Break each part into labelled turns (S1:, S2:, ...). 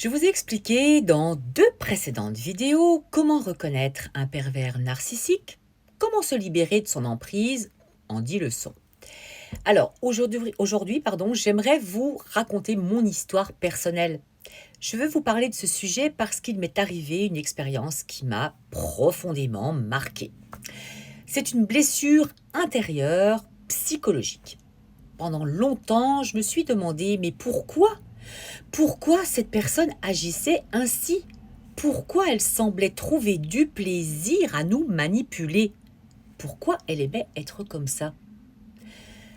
S1: Je vous ai expliqué dans deux précédentes vidéos comment reconnaître un pervers narcissique, comment se libérer de son emprise en 10 leçons. Alors aujourd'hui, j'aimerais vous raconter mon histoire personnelle. Je veux vous parler de ce sujet parce qu'il m'est arrivé une expérience qui m'a profondément marquée. C'est une blessure intérieure psychologique. Pendant longtemps, je me suis demandé, mais pourquoi? Pourquoi cette personne agissait ainsi? Pourquoi elle semblait trouver du plaisir à nous manipuler? Pourquoi elle aimait être comme ça?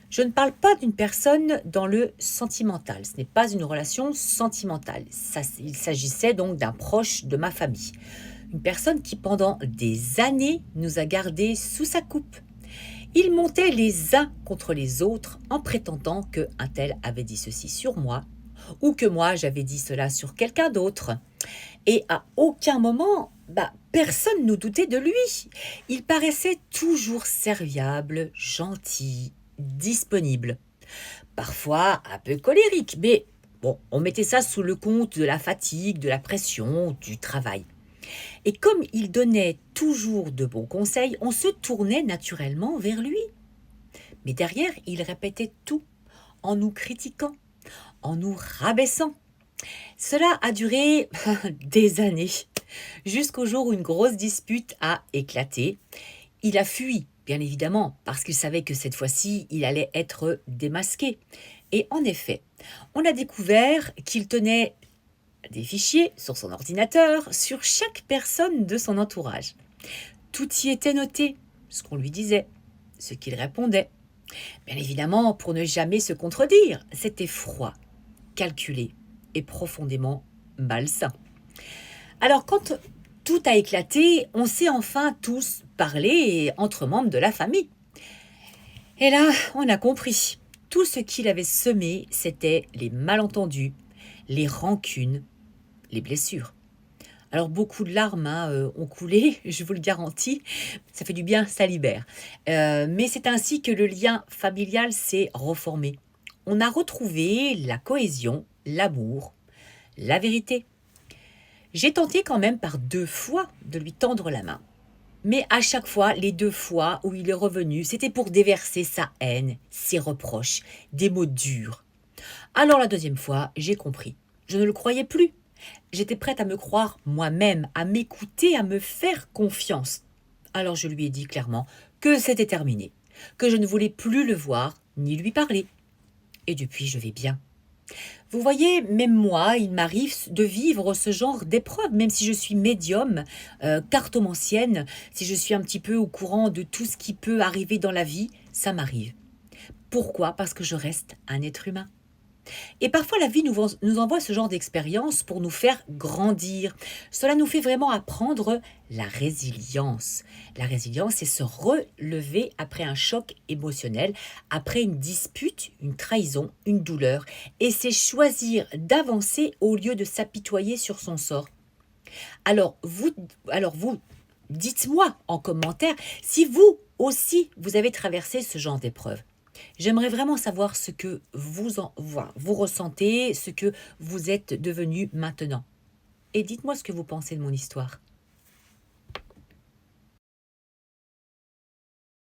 S1: Je ne parle pas d'une personne dans le sentimental. Ce n'est pas une relation sentimentale. Il s'agissait donc d'un proche de ma famille. Une personne qui pendant des années nous a gardés sous sa coupe. Ils montaient les uns contre les autres en prétendant qu'un tel avait dit ceci sur moi ou que moi j'avais dit cela sur quelqu'un d'autre. Et à aucun moment, personne ne doutait de lui. Il paraissait toujours serviable, gentil, disponible. Parfois un peu colérique, mais bon, on mettait ça sous le compte de la fatigue, de la pression, du travail. Et comme il donnait toujours de bons conseils, on se tournait naturellement vers lui. Mais derrière, il répétait tout en nous critiquant, en nous rabaissant. Cela a duré des années, jusqu'au jour où une grosse dispute a éclaté. Il a fui, bien évidemment, parce qu'il savait que cette fois-ci, il allait être démasqué. Et en effet, on a découvert qu'il tenait des fichiers sur son ordinateur sur chaque personne de son entourage. Tout y était noté, ce qu'on lui disait, ce qu'il répondait. Bien évidemment, pour ne jamais se contredire, c'était froid, calculé et profondément malsain. Alors quand tout a éclaté, on s'est enfin tous parlé entre membres de la famille. Et là, on a compris. Tout ce qu'il avait semé, c'était les malentendus, les rancunes, les blessures. Alors beaucoup de larmes ont coulé, je vous le garantis, ça fait du bien, ça libère. Mais c'est ainsi que le lien familial s'est reformé. On a retrouvé la cohésion, l'amour, la vérité. J'ai tenté quand même par 2 fois de lui tendre la main. Mais à chaque fois, les 2 fois où il est revenu, c'était pour déverser sa haine, ses reproches, des mots durs. Alors la deuxième fois, j'ai compris. Je ne le croyais plus. J'étais prête à me croire moi-même, à m'écouter, à me faire confiance. Alors je lui ai dit clairement que c'était terminé, que je ne voulais plus le voir ni lui parler. Et depuis, je vais bien. Vous voyez, même moi, il m'arrive de vivre ce genre d'épreuve, même si je suis médium, cartomancienne, si je suis un petit peu au courant de tout ce qui peut arriver dans la vie, ça m'arrive. Pourquoi? Parce que je reste un être humain. Et parfois, la vie nous envoie ce genre d'expérience pour nous faire grandir. Cela nous fait vraiment apprendre la résilience. La résilience, c'est se relever après un choc émotionnel, après une dispute, une trahison, une douleur. Et c'est choisir d'avancer au lieu de s'apitoyer sur son sort. Alors vous, dites-moi en commentaire si vous aussi, vous avez traversé ce genre d'épreuve. J'aimerais vraiment savoir ce que vous ressentez, ce que vous êtes devenu maintenant. Et dites-moi ce que vous pensez de mon histoire.